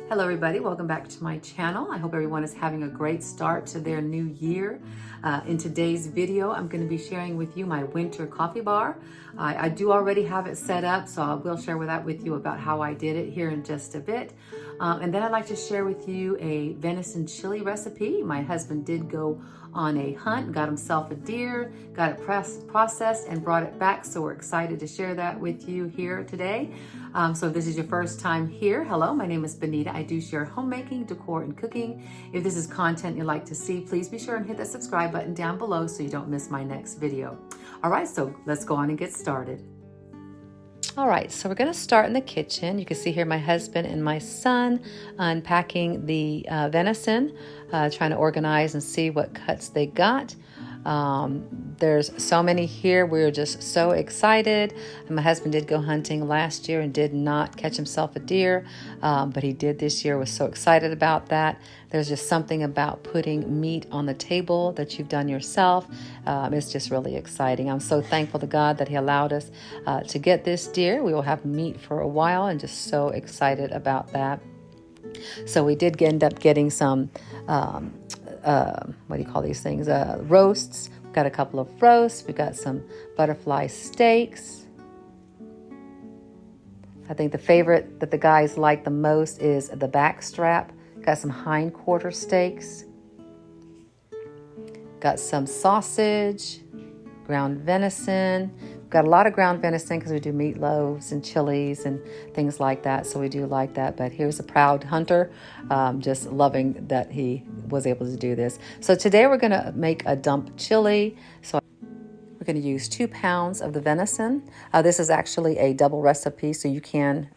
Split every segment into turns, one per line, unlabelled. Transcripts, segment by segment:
Hello everybody, welcome back to my channel. I hope everyone is having a great start to their new year. In today's video, I'm going to be sharing with you my winter coffee bar. I do already have it set up, so I will share that with you about how I did it here in just a bit. And then I'd like to share with you a venison chili recipe. My husband did go on a hunt, got himself a deer, got it processed and brought it back. So we're excited to share that with you here today. So if this is your first time here, hello, my name is Benita. I do share homemaking, decor, and cooking. If this is content you'd like to see, please be sure and hit that subscribe button down below so you don't miss my next video. All right, so let's go on and get started. All right, so we're going to start in the kitchen. You can see here my husband and my son unpacking the venison, trying to organize and see what cuts they got. There's so many here. We're just so excited. My husband did go hunting last year and did not catch himself a deer, but he did this year. Was so excited about that. There's just something about putting meat on the table that you've done yourself. It's just really exciting. I'm so thankful to God that he allowed us to get this deer. We will have meat for a while and just so excited about that. So we did end up getting some, what do you call these things? Roasts. We've got a couple of roasts. We got some butterfly steaks. I think the favorite that the guys like the most is the back strap. Got some hindquarter steaks. Got some sausage, ground venison. Got a lot of ground venison because we do meatloaves and chilies and things like that. So we do like that. But here's a proud hunter, just loving that he was able to do this. So today we're going to make a dump chili. So we're going to use 2 pounds of the venison. This is actually a double recipe, so you can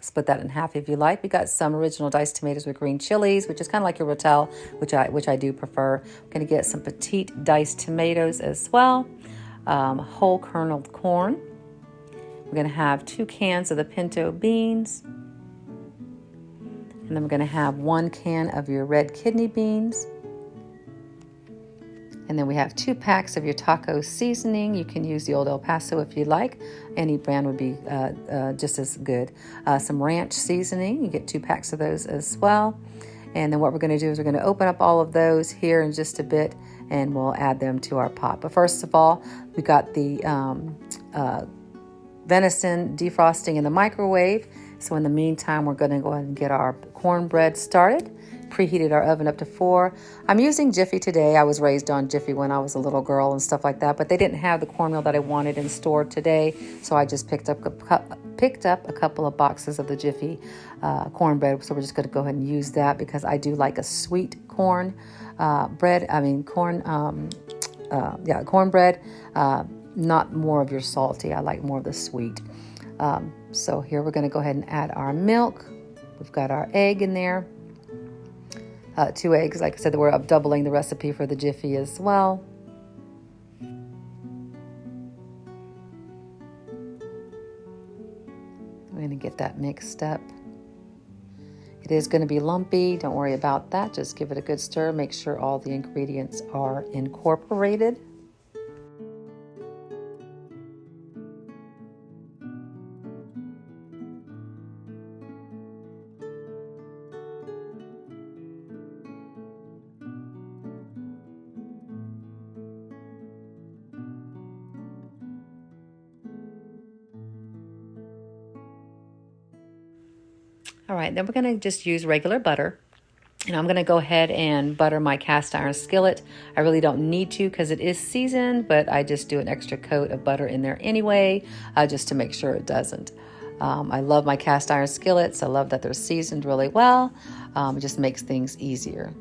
split that in half if you like. We got some original diced tomatoes with green chilies, which is kind of like your rotel, which I do prefer. We're going to get some petite diced tomatoes as well. Whole kerneled corn. We're going to have 2 cans of the pinto beans. And then we're going to have 1 can of your red kidney beans. And then we have 2 packs of your taco seasoning. You can use the Old El Paso if you like. Any brand would be just as good. Some ranch seasoning. You get 2 packs of those as well. And then what we're going to do is we're going to open up all of those here in just a bit, and we'll add them to our pot. But first of all, we got the venison defrosting in the microwave. So in the meantime, we're going to go ahead and get our cornbread started. Preheated our oven up to 4. I'm using Jiffy today. I was raised on Jiffy when I was a little girl and stuff like that, but they didn't have the cornmeal that I wanted in store today, so I just picked up a couple of boxes of the Jiffy cornbread. So we're just going to go ahead and use that because I do like a sweet cornbread. Cornbread. Not more of your salty. I like more of the sweet. So here we're going to go ahead and add our milk. We've got our egg in there. 2 eggs. Like I said, we're doubling the recipe for the Jiffy as well. We're going to get that mixed up. It is going to be lumpy. Don't worry about that. Just give it a good stir. Make sure all the ingredients are incorporated. All right, then we're going to just use regular butter. And I'm going to go ahead and butter my cast iron skillet. I really don't need to because it is seasoned, but I just do an extra coat of butter in there anyway, just to make sure it doesn't. I love my cast iron skillets. I love that they're seasoned really well. It just makes things easier.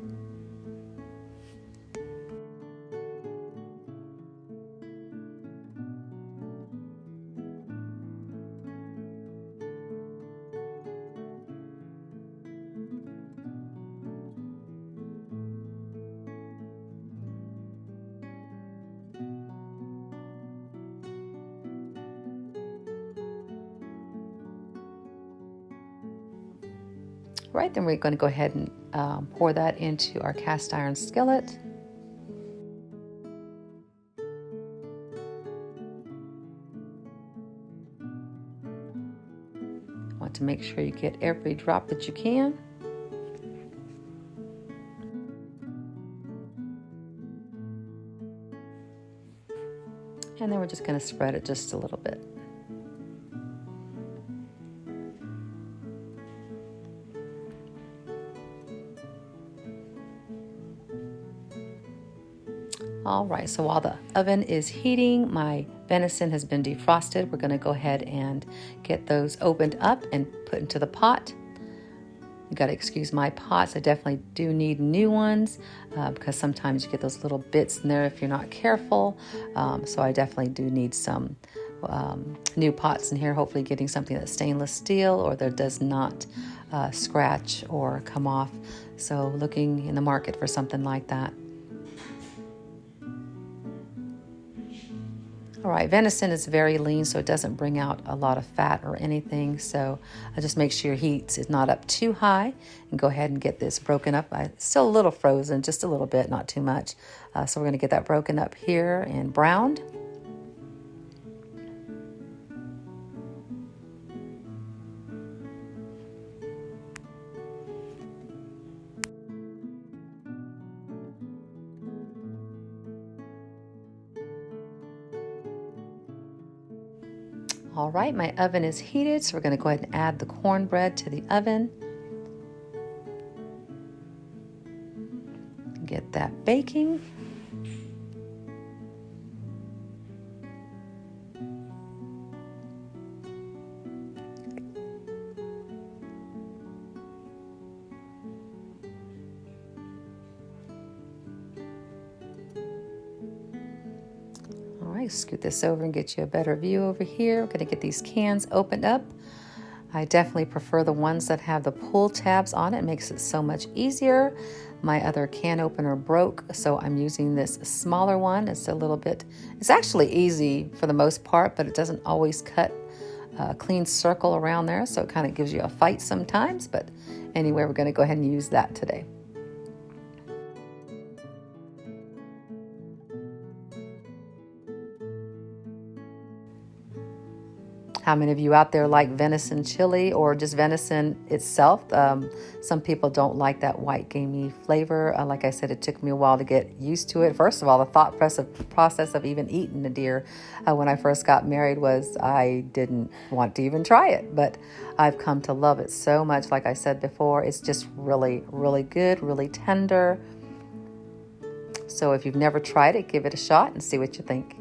Right, then we're going to go ahead and pour that into our cast iron skillet. Want to make sure you get every drop that you can. And then we're just going to spread it just a little bit. All right, so while the oven is heating, my venison has been defrosted. We're going to go ahead and get those opened up and put into the pot. You got to excuse my pots. I definitely do need new ones because sometimes you get those little bits in there if you're not careful. So I definitely do need some new pots in here, hopefully getting something that's stainless steel or that does not scratch or come off. So looking in the market for something like that. All right, venison is very lean, so it doesn't bring out a lot of fat or anything. So I just make sure your heat is not up too high and go ahead and get this broken up. It's still a little frozen, just a little bit, not too much. So we're going to get that broken up here and browned. All right, my oven is heated, so we're going to go ahead and add the cornbread to the oven. Get that baking. Scoot this over and get you a better view over here. We're going to get these cans opened up. I definitely prefer the ones that have the pull tabs on it. It makes it so much easier. My other can opener broke, so I'm using this smaller one. It's actually easy for the most part, but it doesn't always cut a clean circle around there, so it kind of gives you a fight sometimes. But anyway, we're going to go ahead and use that today. How many of you out there like venison chili or just venison itself? Some people don't like that white gamey flavor. Like I said, it took me a while to get used to it. First of all, the thought process of even eating a deer when I first got married was I didn't want to even try it. But I've come to love it so much. Like I said before, it's just really, really good, really tender. So if you've never tried it, give it a shot and see what you think.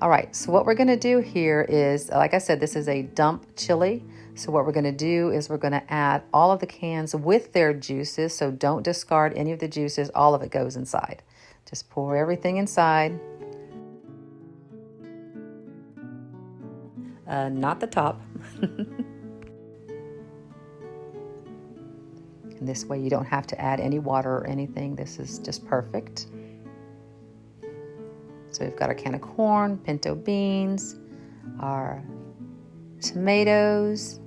All right, so what we're going to do here is, like I said, this is a dump chili. So what we're going to do is we're going to add all of the cans with their juices. So don't discard any of the juices. All of it goes inside. Just pour everything inside. Not the top. And this way you don't have to add any water or anything. This is just perfect. So we've got our can of corn, pinto beans, our tomatoes.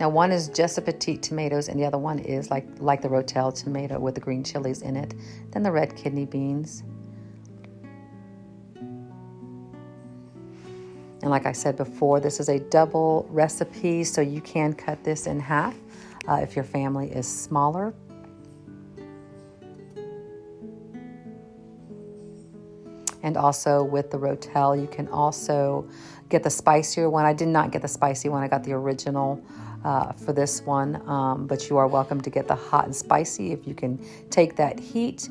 Now one is just a petite tomatoes and the other one is like the rotel tomato with the green chilies in it. Then the red kidney beans. And like I said before, this is a double recipe, so you can cut this in half if your family is smaller. And also with the rotel, you can also get the spicier one. I did not get the spicy one. I got the original for this one. But you are welcome to get the hot and spicy if you can take that heat.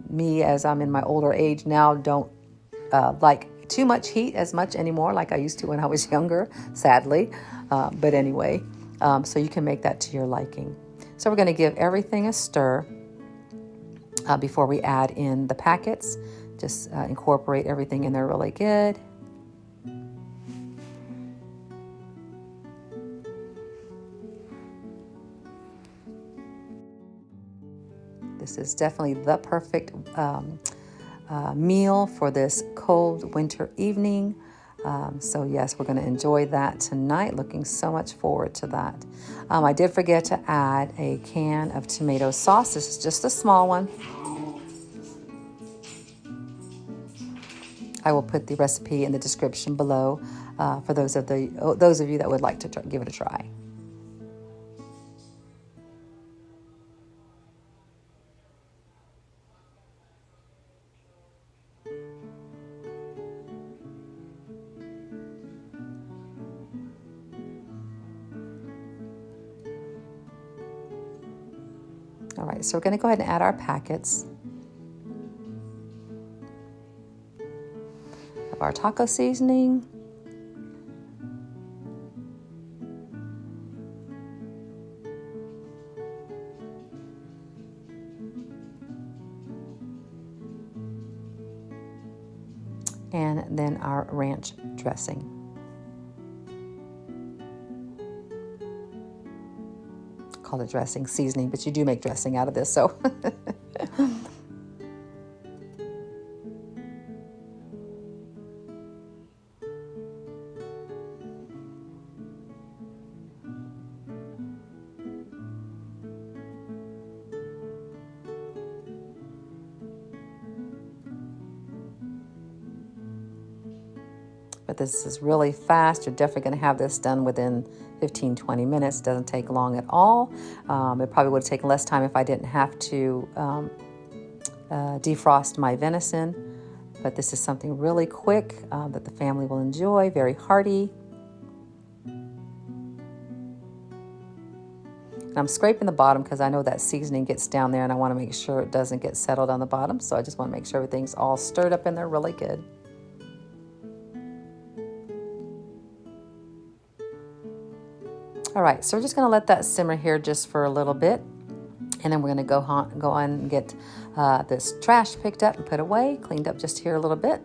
Me, as I'm in my older age now, don't like too much heat as much anymore like I used to when I was younger, sadly. But anyway, so you can make that to your liking. So we're going to give everything a stir before we add in the packets. Just incorporate everything in there really good. This is definitely the perfect meal for this cold winter evening. So yes, we're going to enjoy that tonight. Looking so much forward to that. I did forget to add a can of tomato sauce. This is just a small one. I will put the recipe in the description below for those of you that would like to give it a try. All right, so we're going to go ahead and add our packets of our taco seasoning. And then our ranch dressing. Call it dressing, seasoning, but you do make dressing out of this, so. But this is really fast. You're definitely going to have this done within 15-20 minutes. It doesn't take long at all. It probably would have taken less time if I didn't have to defrost my venison. But this is something really quick that the family will enjoy, very hearty. And I'm scraping the bottom because I know that seasoning gets down there and I want to make sure it doesn't get settled on the bottom. So I just want to make sure everything's all stirred up in there really good. All right, so we're just going to let that simmer here just for a little bit. And then we're going to go on and get this trash picked up and put away, cleaned up just here a little bit.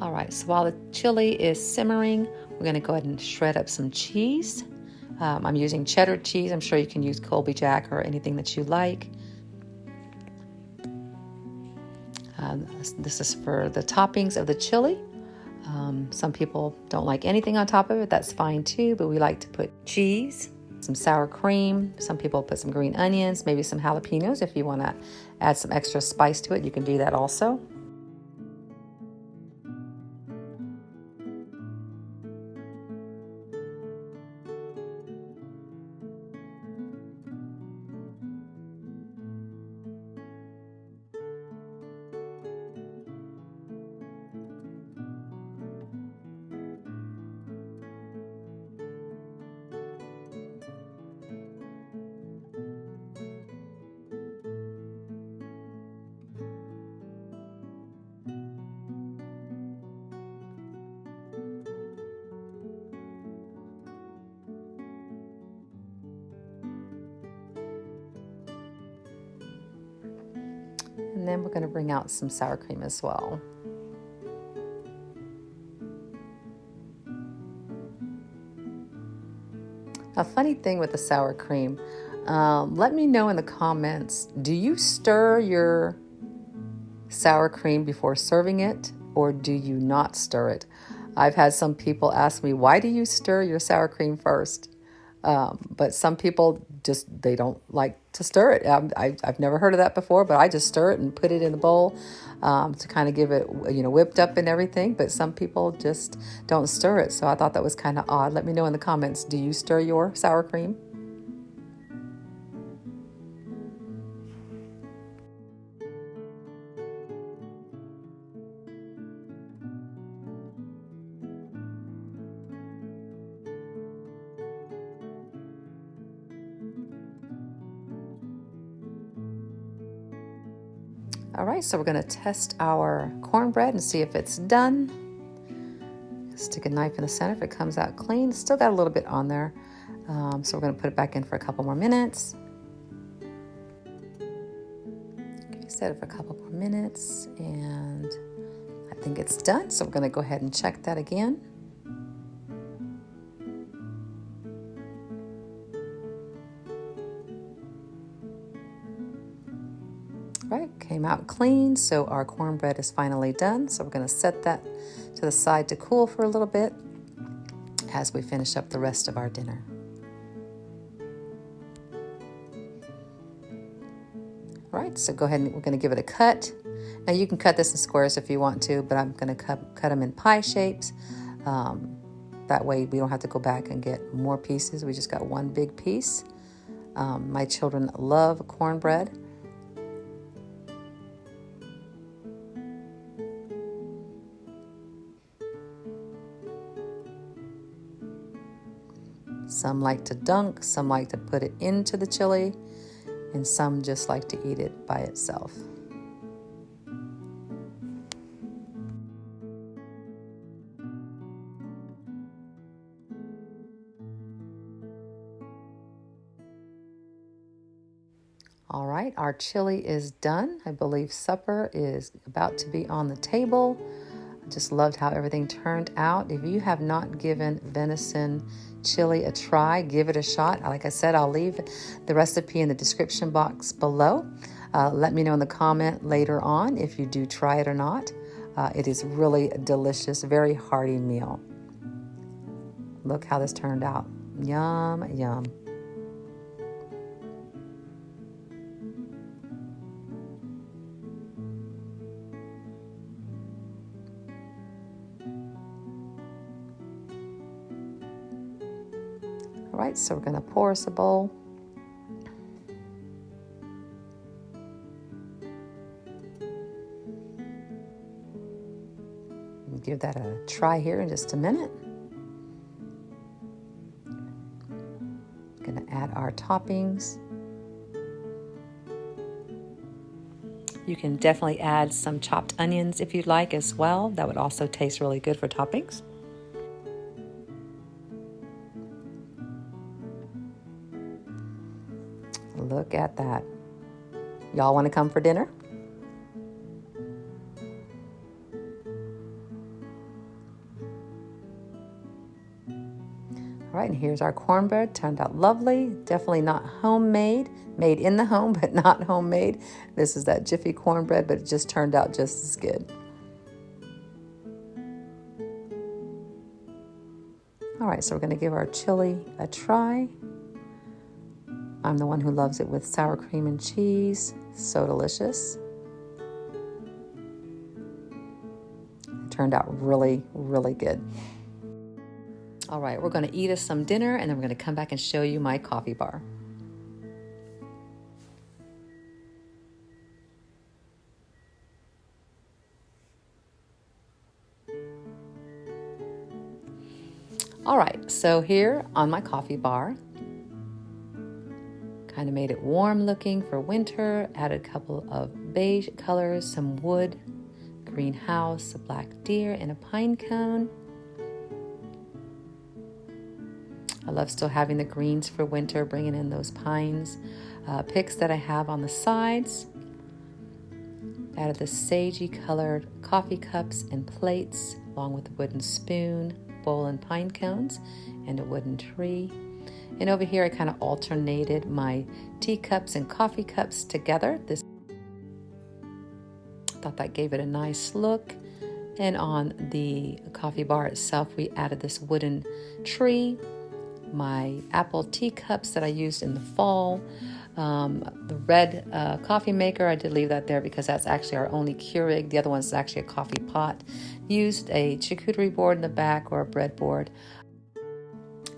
All right, so while the chili is simmering, we're going to go ahead and shred up some cheese. I'm using cheddar cheese. I'm sure you can use Colby Jack or anything that you like. This is for the toppings of the chili. Some people don't like anything on top of it. That's fine too, but we like to put cheese, some sour cream. Some people put some green onions, maybe some jalapeños. If you want to add some extra spice to it, you can do that also. And then we're going to bring out some sour cream as well. A funny thing with the sour cream, let me know in the comments, do you stir your sour cream before serving it, or do you not stir it? I've had some people ask me, why do you stir your sour cream first? But some people they don't like to stir it. I've never heard of that before, but I just stir it and put it in the bowl to kind of give it, whipped up and everything. But some people just don't stir it. So I thought that was kind of odd. Let me know in the comments, do you stir your sour cream? All right, so we're going to test our cornbread and see if it's done. Stick a knife in the center. If it comes out clean, still got a little bit on there. So we're going to put it back in for a couple more minutes. Okay, set it for a couple more minutes, and I think it's done. So we're going to go ahead and check that again. Right, came out clean, so our cornbread is finally done. So we're going to set that to the side to cool for a little bit as we finish up the rest of our dinner. All right, so go ahead and we're going to give it a cut. Now you can cut this in squares if you want to, but I'm going to cut them in pie shapes. That way we don't have to go back and get more pieces. We just got one big piece. My children love cornbread. Some like to dunk, some like to put it into the chili, and some just like to eat it by itself. All right, our chili is done. I believe supper is about to be on the table. I just loved how everything turned out. If you have not given venison chili a try, give it a shot. Like I said, I'll leave the recipe in the description box below. Let me know in the comment later on if you do try it or not. It is really a delicious, very hearty meal. Look how this turned out. Yum, yum. All right, so we're going to pour us a bowl. Give that a try here in just a minute. Going to add our toppings. You can definitely add some chopped onions if you'd like as well. That would also taste really good for toppings. Look at that. Y'all want to come for dinner? All right, and here's our cornbread. Turned out lovely. Definitely not homemade. Made in the home, but not homemade. This is that Jiffy cornbread, but it just turned out just as good. All right, so we're going to give our chili a try. I'm the one who loves it with sour cream and cheese. So delicious. It turned out really, really good. All right, we're going to eat us some dinner, and then we're going to come back and show you my coffee bar. All right, so here on my coffee bar, kind of made it warm looking for winter, added a couple of beige colors, some wood, greenhouse, a black deer, and a pine cone. I love still having the greens for winter, bringing in those pines. Picks that I have on the sides. Added the sagey colored coffee cups and plates, along with a wooden spoon, bowl and pine cones, and a wooden tree. And over here, I kind of alternated my teacups and coffee cups together. I thought that gave it a nice look. And on the coffee bar itself, we added this wooden tree, my apple teacups that I used in the fall, the red coffee maker. I did leave that there because that's actually our only Keurig. The other one's actually a coffee pot. Used a charcuterie board in the back or a bread board.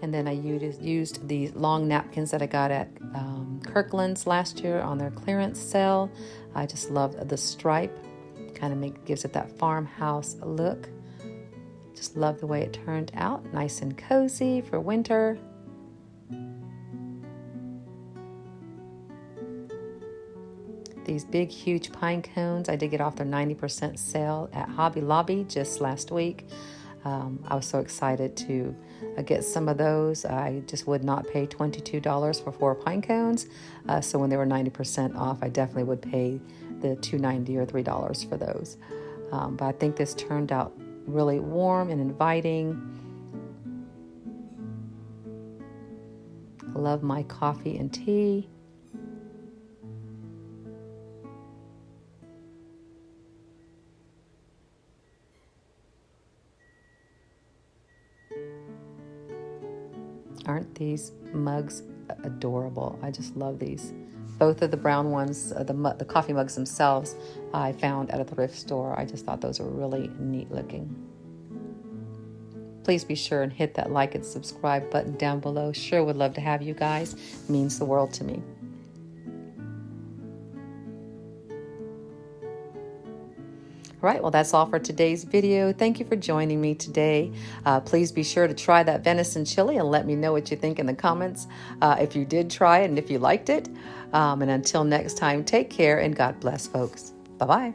And then I used these long napkins that I got at Kirkland's last year on their clearance sale. I just love the stripe. Kind of gives it that farmhouse look. Just love the way it turned out. Nice and cozy for winter. These big, huge pine cones, I did get off their 90% sale at Hobby Lobby just last week. I was so excited to get some of those. I just would not pay $22 for 4 pine cones. So when they were 90% off, I definitely would pay the $2.90 or $3 for those. But I think this turned out really warm and inviting. Love my coffee and tea. Aren't these mugs adorable? I just love these. Both of the brown ones, the coffee mugs themselves, I found at a thrift store. I just thought those were really neat looking. Please be sure and hit that like and subscribe button down below. Sure would love to have you guys. It means the world to me. All right, well, that's all for today's video. Thank you for joining me today. Please be sure to try that venison chili and let me know what you think in the comments if you did try it and if you liked it. And until next time, take care and God bless, folks. Bye-bye.